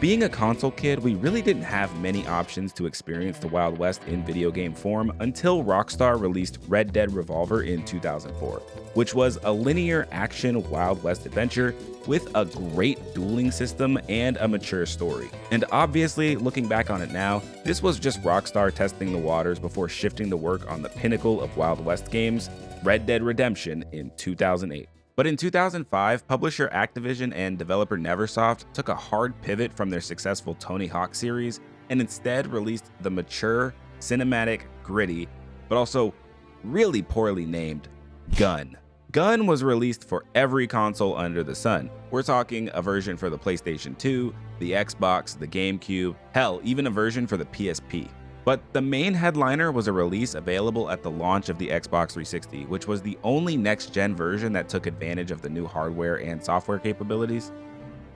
Being a console kid, we really didn't have many options to experience the Wild West in video game form until Rockstar released Red Dead Revolver in 2004, which was a linear action Wild West adventure with a great dueling system and a mature story. And obviously, looking back on it now, this was just Rockstar testing the waters before shifting to work on the pinnacle of Wild West games, Red Dead Redemption in 2008. But in 2005, publisher Activision and developer Neversoft took a hard pivot from their successful Tony Hawk series and instead released the mature, cinematic, gritty, but also really poorly named Gun. Gun was released for every console under the sun. We're talking a version for the PlayStation 2, the Xbox, the GameCube, hell, even a version for the PSP. But the main headliner was a release available at the launch of the Xbox 360, which was the only next-gen version that took advantage of the new hardware and software capabilities.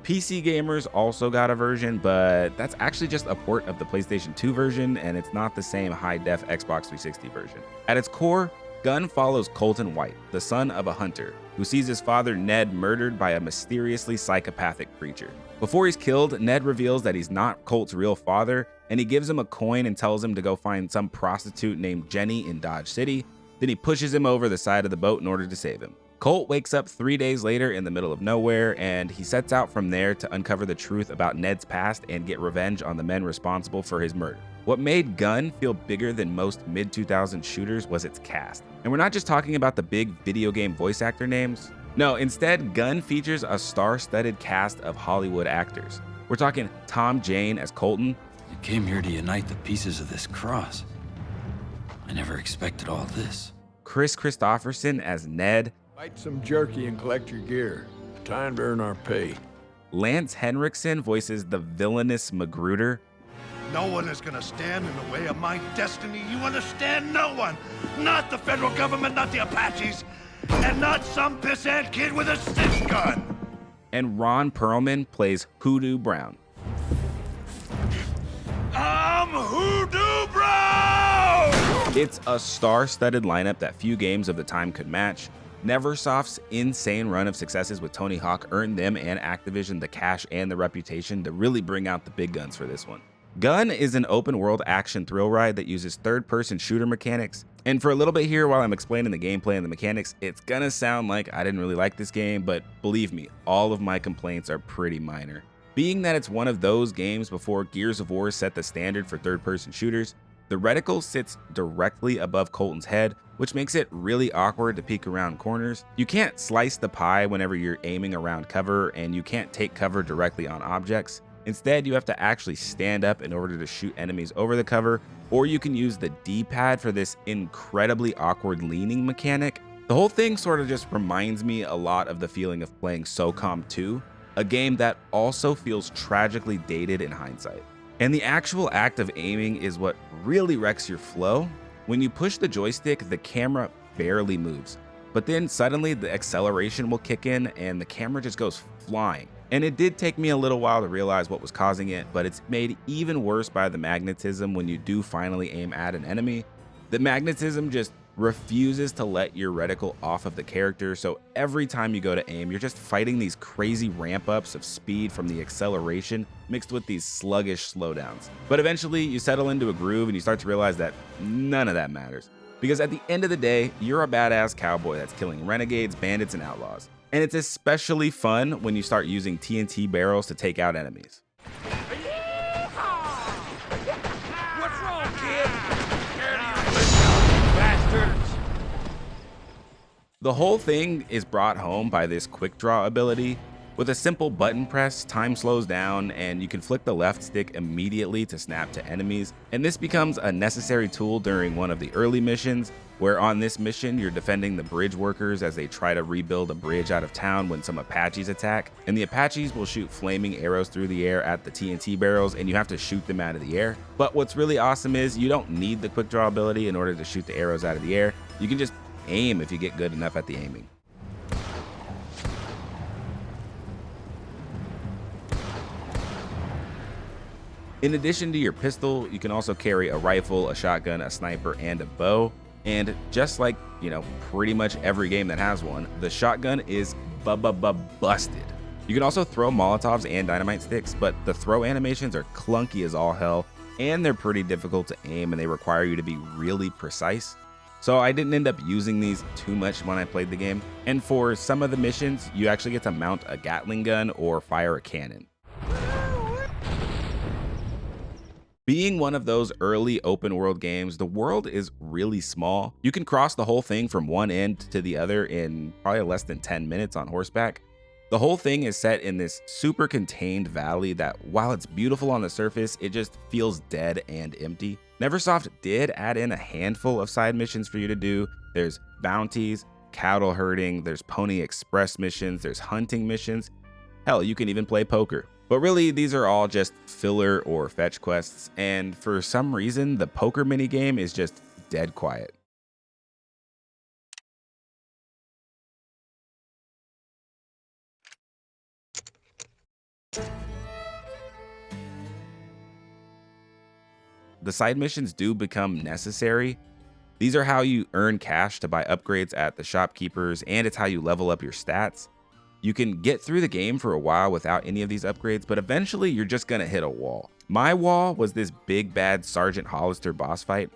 PC gamers also got a version, but that's actually just a port of the PlayStation 2 version, and it's not the same high-def Xbox 360 version. At its core, Gun follows Colton White, the son of a hunter, who sees his father Ned murdered by a mysteriously psychopathic creature. Before he's killed, Ned reveals that he's not Colt's real father, and he gives him a coin and tells him to go find some prostitute named Jenny in Dodge City. Then he pushes him over the side of the boat in order to save him. Colt wakes up 3 days later in the middle of nowhere, and he sets out from there to uncover the truth about Ned's past and get revenge on the men responsible for his murder. What made Gun feel bigger than most mid-2000s shooters was its cast. And we're not just talking about the big video game voice actor names. No, instead, Gun features a star-studded cast of Hollywood actors. We're talking Tom Jane as Colton. You came here to unite the pieces of this cross. I never expected all this. Chris Christopherson as Ned. Bite some jerky and collect your gear. Time to earn our pay. Lance Henriksen voices the villainous Magruder. No one is gonna stand in the way of my destiny. You understand? No one. Not the federal government, not the Apaches, and not some pissant kid with a six gun. And Ron Perlman plays Hoodoo Brown. I'm Hoodoo Brown! It's a star-studded lineup that few games of the time could match. Neversoft's insane run of successes with Tony Hawk earned them and Activision the cash and the reputation to really bring out the big guns for this one. Gun is an open-world action thrill ride that uses third-person shooter mechanics. And for a little bit here while I'm explaining the gameplay and the mechanics, it's gonna sound like I didn't really like this game, but believe me, all of my complaints are pretty minor. Being that it's one of those games before Gears of War set the standard for third-person shooters, the reticle sits directly above Colton's head, which makes it really awkward to peek around corners. You can't slice the pie whenever you're aiming around cover, and you can't take cover directly on objects. Instead, you have to actually stand up in order to shoot enemies over the cover, or you can use the D-pad for this incredibly awkward leaning mechanic. The whole thing sort of just reminds me a lot of the feeling of playing SOCOM 2, a game that also feels tragically dated in hindsight. And the actual act of aiming is what really wrecks your flow. When you push the joystick, the camera barely moves, but then suddenly the acceleration will kick in and the camera just goes flying. And it did take me a little while to realize what was causing it, but it's made even worse by the magnetism when you do finally aim at an enemy. The magnetism just refuses to let your reticle off of the character, so every time you go to aim, you're just fighting these crazy ramp-ups of speed from the acceleration mixed with these sluggish slowdowns. But eventually, you settle into a groove and you start to realize that none of that matters. Because at the end of the day, you're a badass cowboy that's killing renegades, bandits, and outlaws. And it's especially fun when you start using TNT barrels to take out enemies. What's wrong, kid? Scared of you bastards? The whole thing is brought home by this quick draw ability. With a simple button press, time slows down and you can flick the left stick immediately to snap to enemies. And this becomes a necessary tool during one of the early missions, where on this mission you're defending the bridge workers as they try to rebuild a bridge out of town when some Apaches attack. And the Apaches will shoot flaming arrows through the air at the TNT barrels and you have to shoot them out of the air. But what's really awesome is you don't need the quick draw ability in order to shoot the arrows out of the air. You can just aim if you get good enough at the aiming. In addition to your pistol, you can also carry a rifle, a shotgun, a sniper, and a bow. And just like, pretty much every game that has one, the shotgun is busted. You can also throw Molotovs and dynamite sticks, but the throw animations are clunky as all hell, and they're pretty difficult to aim and they require you to be really precise. So I didn't end up using these too much when I played the game. And for some of the missions, you actually get to mount a Gatling gun or fire a cannon. Being one of those early open world games, the world is really small. You can cross the whole thing from one end to the other in probably less than 10 minutes on horseback. The whole thing is set in this super contained valley that, while it's beautiful on the surface, it just feels dead and empty. Neversoft did add in a handful of side missions for you to do. There's bounties, cattle herding, there's Pony Express missions, there's hunting missions. Hell, you can even play poker. But really, these are all just filler or fetch quests, and for some reason, the poker minigame is just dead quiet. The side missions do become necessary. These are how you earn cash to buy upgrades at the shopkeepers, and it's how you level up your stats. You can get through the game for a while without any of these upgrades, but eventually you're just gonna hit a wall. My wall was this big bad Sergeant Hollister boss fight.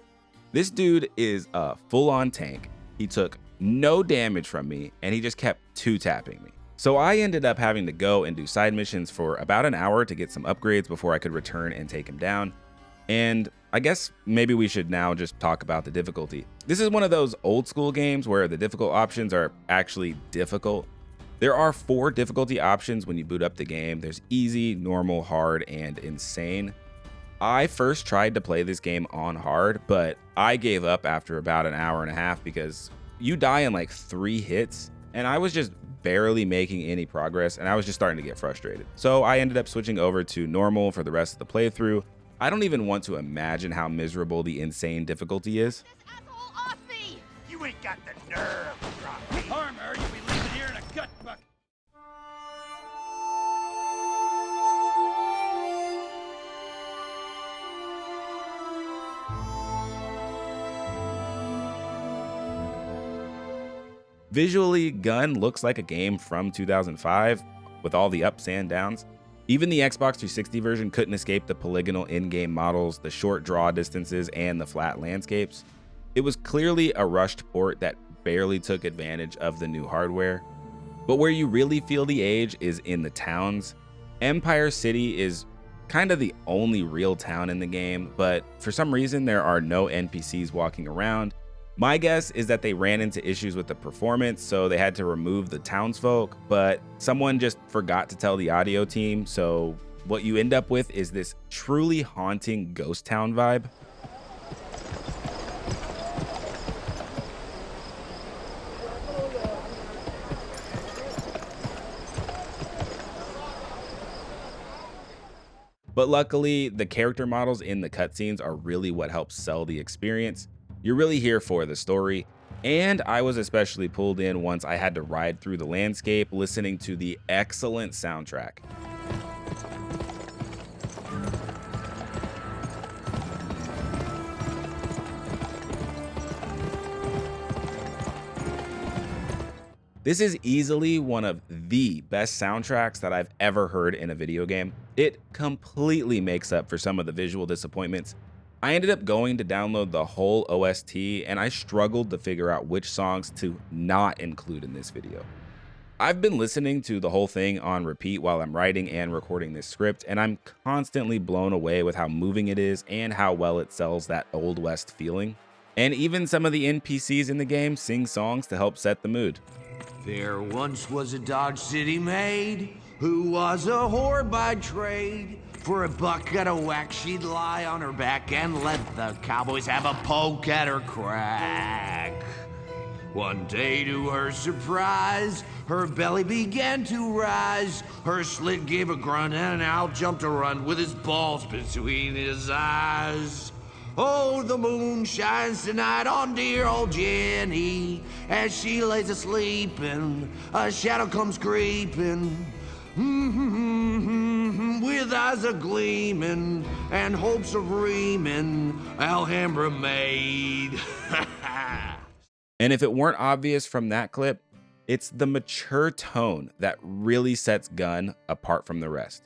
This dude is a full-on tank. He took no damage from me, and he just kept two-tapping me. So I ended up having to go and do side missions for about an hour to get some upgrades before I could return and take him down. And I guess maybe we should now just talk about the difficulty. This is one of those old school games where the difficult options are actually difficult. There are 4 difficulty options when you boot up the game. There's easy, normal, hard, and insane. I first tried to play this game on hard, but I gave up after about an hour and a half because you die in like 3 hits, and I was just barely making any progress, and I was just starting to get frustrated. So I ended up switching over to normal for the rest of the playthrough. I don't even want to imagine how miserable the insane difficulty is. This asshole off me! You ain't got the nerve to drop me. Armor, you'll be leaving here in a gut bucket. Visually, Gun looks like a game from 2005 with all the ups and downs. Even the Xbox 360 version couldn't escape the polygonal in-game models, the short draw distances, and the flat landscapes. It was clearly a rushed port that barely took advantage of the new hardware. But where you really feel the age is in the towns. Empire City is kind of the only real town in the game, but for some reason there are no NPCs walking around. My guess is that they ran into issues with the performance, so they had to remove the townsfolk, but someone just forgot to tell the audio team, so what you end up with is this truly haunting ghost town vibe. But luckily, the character models in the cutscenes are really what helps sell the experience. You're really here for the story, and I was especially pulled in once I had to ride through the landscape listening to the excellent soundtrack. This is easily one of the best soundtracks that I've ever heard in a video game. It completely makes up for some of the visual disappointments. I ended up going to download the whole OST, and I struggled to figure out which songs to not include in this video. I've been listening to the whole thing on repeat while I'm writing and recording this script, and I'm constantly blown away with how moving it is and how well it sells that Old West feeling. And even some of the NPCs in the game sing songs to help set the mood. There once was a Dodge City maid who was a whore by trade. For a buck at a whack, she'd lie on her back and let the cowboys have a poke at her crack. One day, to her surprise, her belly began to rise. Her slit gave a grunt and an owl jumped to run with his balls between his eyes. Oh, the moon shines tonight on dear old Jenny. As she lays asleep and a shadow comes creeping. With eyes a gleaming and hopes of reaming, Alhambra maid. And if it weren't obvious from that clip, It's the mature tone that really sets Gunn apart from the rest.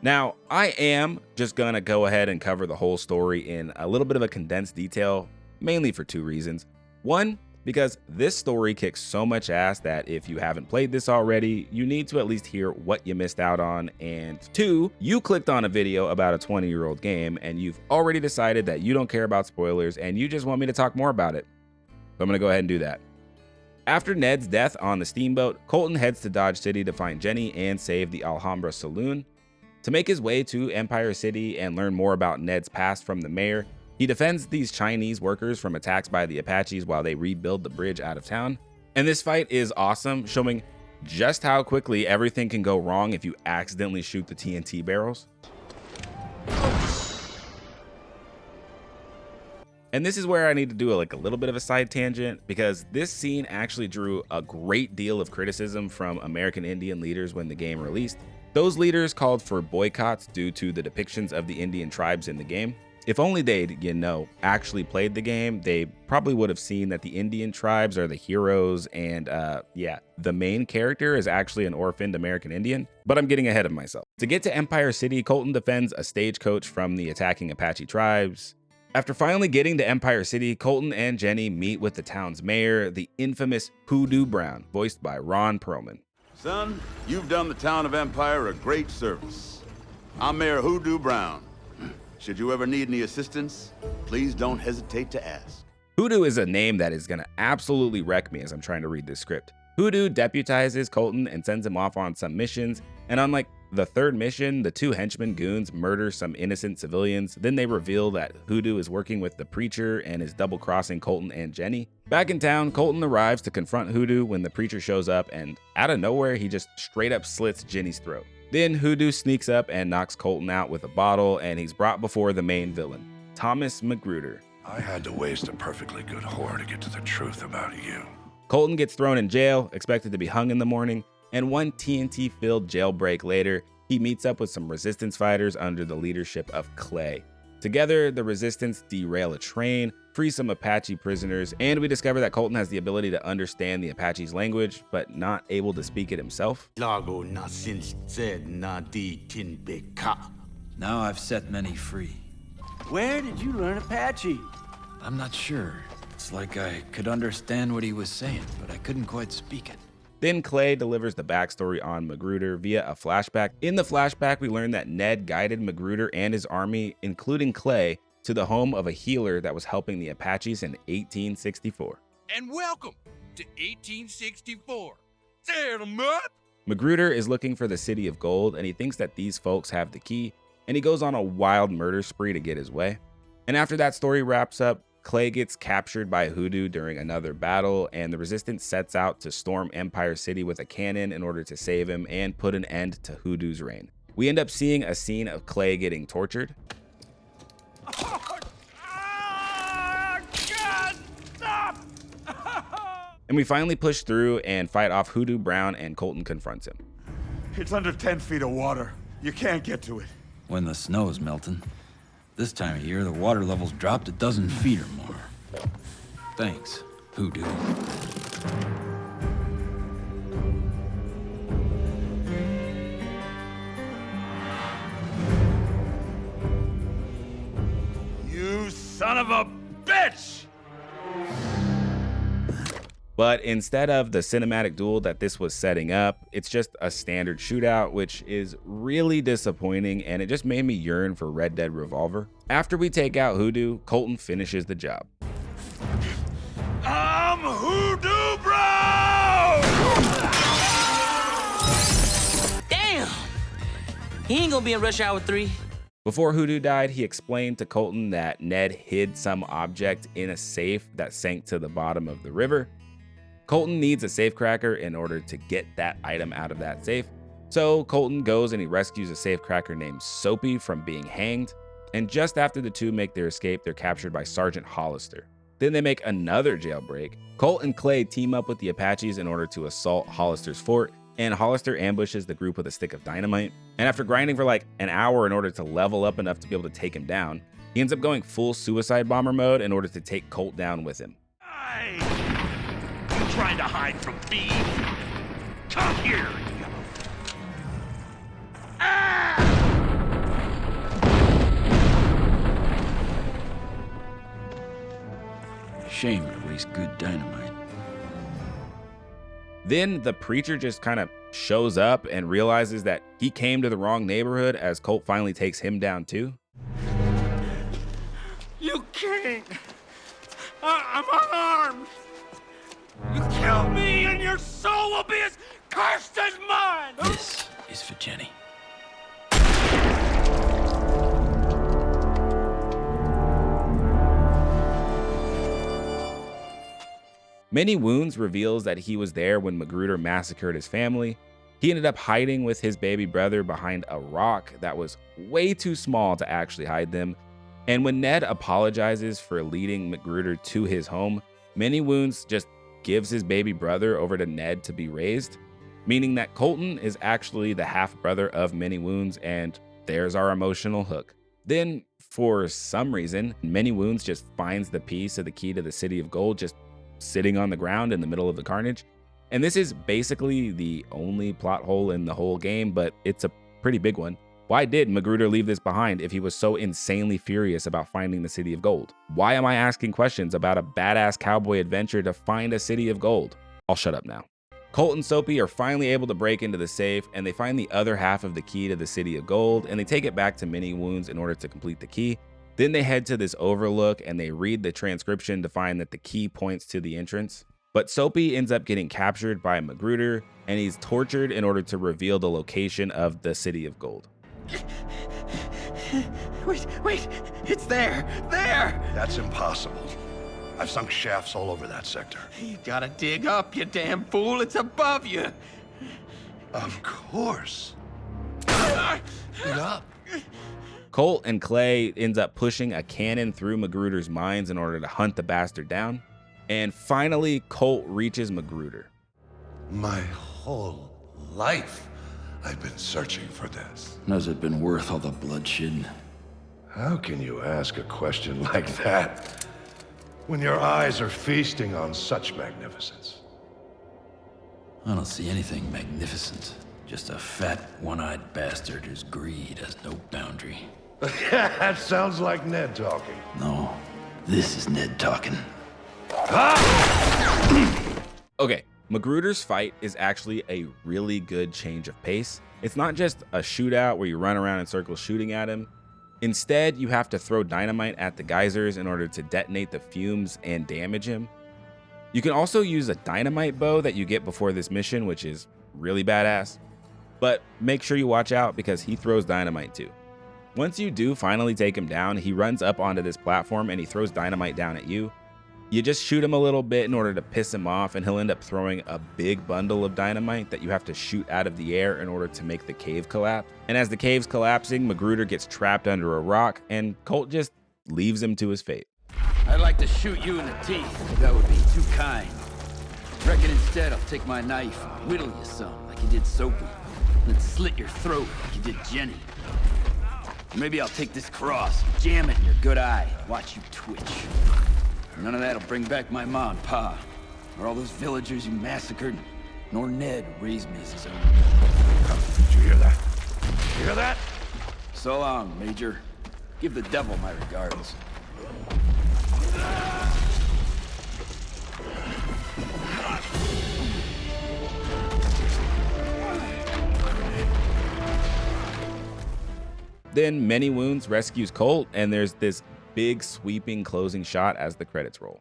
Now, I am just gonna go ahead and cover the whole story in a little bit of a condensed detail, mainly for two reasons. One, because this story kicks so much ass that if you haven't played this already, you need to at least hear what you missed out on. And two, you clicked on a video about a 20-year-old game and you've already decided that you don't care about spoilers and you just want me to talk more about it. So I'm gonna go ahead and do that. After Ned's death on the steamboat, Colton heads to Dodge City to find Jenny and save the Alhambra Saloon. To make his way to Empire City and learn more about Ned's past from the mayor, he defends these Chinese workers from attacks by the Apaches while they rebuild the bridge out of town. And this fight is awesome, showing just how quickly everything can go wrong if you accidentally shoot the TNT barrels. And this is where I need to do a little bit of a side tangent, because this scene actually drew a great deal of criticism from American Indian leaders when the game released. Those leaders called for boycotts due to the depictions of the Indian tribes in the game. If only they'd, actually played the game, they probably would have seen that the Indian tribes are the heroes and the main character is actually an orphaned American Indian, but I'm getting ahead of myself. To get to Empire City, Colton defends a stagecoach from the attacking Apache tribes. After finally getting to Empire City, Colton and Jenny meet with the town's mayor, the infamous Hoodoo Brown, voiced by Ron Perlman. Son, you've done the town of Empire a great service. I'm Mayor Hoodoo Brown. Should you ever need any assistance, please don't hesitate to ask. Hoodoo is a name that is gonna absolutely wreck me as I'm trying to read this script. Hoodoo deputizes Colton and sends him off on some missions, and unlike the third mission, the two henchmen goons murder some innocent civilians. Then they reveal that Hoodoo is working with the preacher and is double-crossing Colton and Jenny. Back in town, Colton arrives to confront Hoodoo when the preacher shows up, and out of nowhere, he just straight up slits Jenny's throat. Then Hoodoo sneaks up and knocks Colton out with a bottle, and he's brought before the main villain, Thomas McGruder. I had to waste a perfectly good whore to get to the truth about you. Colton gets thrown in jail, expected to be hung in the morning, and one TNT-filled jailbreak later, he meets up with some resistance fighters under the leadership of Clay. Together, the resistance derail a train, free some Apache prisoners, and we discover that Colton has the ability to understand the Apache's language, but not able to speak it himself. Now I've set many free. Where did you learn Apache? I'm not sure. It's like I could understand what he was saying, but I couldn't quite speak it. Then Clay delivers the backstory on McGruder via a flashback. In the flashback, we learn that Ned guided McGruder and his army, including Clay, to the home of a healer that was helping the Apaches in 1864. And welcome to 1864. Set 'em up! McGruder is looking for the City of Gold, and he thinks that these folks have the key, and he goes on a wild murder spree to get his way. And after that story wraps up, Clay gets captured by Hoodoo during another battle, and the Resistance sets out to storm Empire City with a cannon in order to save him and put an end to Hoodoo's reign. We end up seeing a scene of Clay getting tortured. God, stop! And we finally push through and fight off Hoodoo Brown, and Colton confronts him. It's under 10 feet of water. You can't get to it. When the snow's melting. This time of year, the water level's dropped a dozen feet or more. Thanks, Hoodoo. You son of a bitch! But instead of the cinematic duel that this was setting up, it's just a standard shootout, which is really disappointing, and it just made me yearn for Red Dead Revolver. After we take out Hoodoo, Colton finishes the job. I'm Hoodoo Brown! Damn! He ain't gonna be in Rush Hour 3. Before Hoodoo died, he explained to Colton that Ned hid some object in a safe that sank to the bottom of the river. Colton needs a safecracker in order to get that item out of that safe. So Colton goes and he rescues a safecracker named Soapy from being hanged. And just after the two make their escape, they're captured by Sergeant Hollister. Then they make another jailbreak. Colt and Clay team up with the Apaches in order to assault Hollister's fort, and Hollister ambushes the group with a stick of dynamite. And after grinding for like an hour in order to level up enough to be able to take him down, he ends up going full suicide bomber mode in order to take Colt down with him. Hey! trying to hide from me? Come here, you. Shame to waste good dynamite. Then the preacher just kind of shows up and realizes that he came to the wrong neighborhood as Colt finally takes him down too. You can't. I'm unarmed. You kill me and your soul will be as cursed as mine. This is for Jenny. Many Wounds reveals that he was there when Magruder massacred his family. He ended up hiding with his baby brother behind a rock that was way too small to actually hide them. And when Ned apologizes for leading Magruder to his home, Many Wounds just gives his baby brother over to Ned to be raised, meaning that Colton is actually the half-brother of Many Wounds, and there's our emotional hook. Then, for some reason, Many Wounds just finds the piece of the key to the City of Gold just sitting on the ground in the middle of the carnage. And this is basically the only plot hole in the whole game, but it's a pretty big one. Why did Magruder leave this behind if he was so insanely furious about finding the City of Gold? Why am I asking questions about a badass cowboy adventure to find a City of Gold? I'll shut up now. Colt and Soapy are finally able to break into the safe, and they find the other half of the key to the City of Gold, and they take it back to Many Wounds in order to complete the key. Then they head to this overlook and they read the transcription to find that the key points to the entrance. But Soapy ends up getting captured by Magruder, and he's tortured in order to reveal the location of the City of Gold. Wait, it's there. That's impossible. I've sunk shafts all over that sector. You gotta dig up, you damn fool. It's above you. Of course. Dig up. Colt and Clay ends up pushing a cannon through Magruder's mines in order to hunt the bastard down. And finally, Colt reaches Magruder. My whole life, I've been searching for this. Has it been worth all the bloodshed? How can you ask a question like that when your eyes are feasting on such magnificence? I don't see anything magnificent. Just a fat, one-eyed bastard whose greed has no boundary. That sounds like Ned talking. No, this is Ned talking. Okay, Magruder's fight is actually a really good change of pace. It's not just a shootout where you run around in circles shooting at him. Instead, you have to throw dynamite at the geysers in order to detonate the fumes and damage him. You can also use a dynamite bow that you get before this mission, which is really badass. But make sure you watch out because he throws dynamite too. Once you do finally take him down, he runs up onto this platform and he throws dynamite down at you. You just shoot him a little bit in order to piss him off, and he'll end up throwing a big bundle of dynamite that you have to shoot out of the air in order to make the cave collapse. And as the cave's collapsing, Magruder gets trapped under a rock, and Colt just leaves him to his fate. I'd like to shoot you in the teeth, but that would be too kind. Reckon instead I'll take my knife and whittle you some, like you did Soapy, and then slit your throat like you did Jenny. Or maybe I'll take this cross, jam it in your good eye, and watch you twitch. None of that'll bring back my ma and pa, or all those villagers you massacred, nor Ned who raised me as his own. Did you hear that? You hear that? So long, Major. Give the devil my regards. Then Many Wounds rescues Colt, and there's this big sweeping closing shot as the credits roll.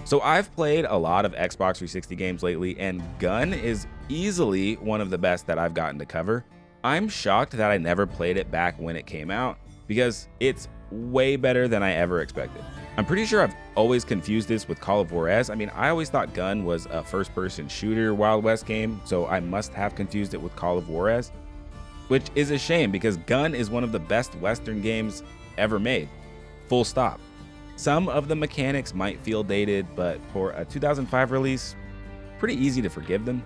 So I've played a lot of Xbox 360 games lately, and Gun is easily one of the best that I've gotten to cover. I'm shocked that I never played it back when it came out, because it's way better than I ever expected. I'm pretty sure I've always confused this with Call of Juarez. I mean, I always thought Gun was a first-person shooter Wild West game, so I must have confused it with Call of Juarez, which is a shame because Gun is one of the best Western games ever made. Full stop. Some of the mechanics might feel dated, but for a 2005 release, pretty easy to forgive them.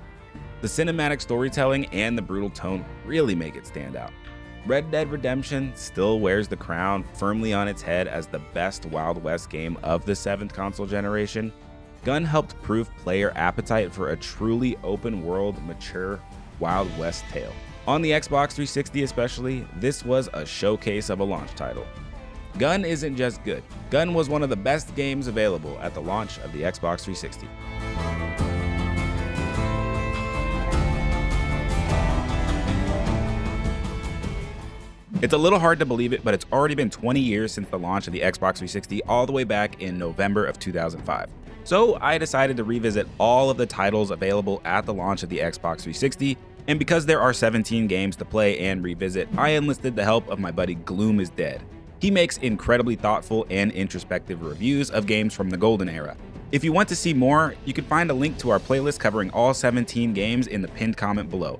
The cinematic storytelling and the brutal tone really make it stand out. Red Dead Redemption still wears the crown firmly on its head as the best Wild West game of the 7th console generation. Gunn helped prove player appetite for a truly open-world, mature Wild West tale. On the Xbox 360 especially, this was a showcase of a launch title. Gunn isn't just good. Gunn was one of the best games available at the launch of the Xbox 360. It's a little hard to believe it, but it's already been 20 years since the launch of the Xbox 360 all the way back in November of 2005. So I decided to revisit all of the titles available at the launch of the Xbox 360, and because there are 17 games to play and revisit, I enlisted the help of my buddy Gloom is Dead. He makes incredibly thoughtful and introspective reviews of games from the golden era. If you want to see more, you can find a link to our playlist covering all 17 games in the pinned comment below.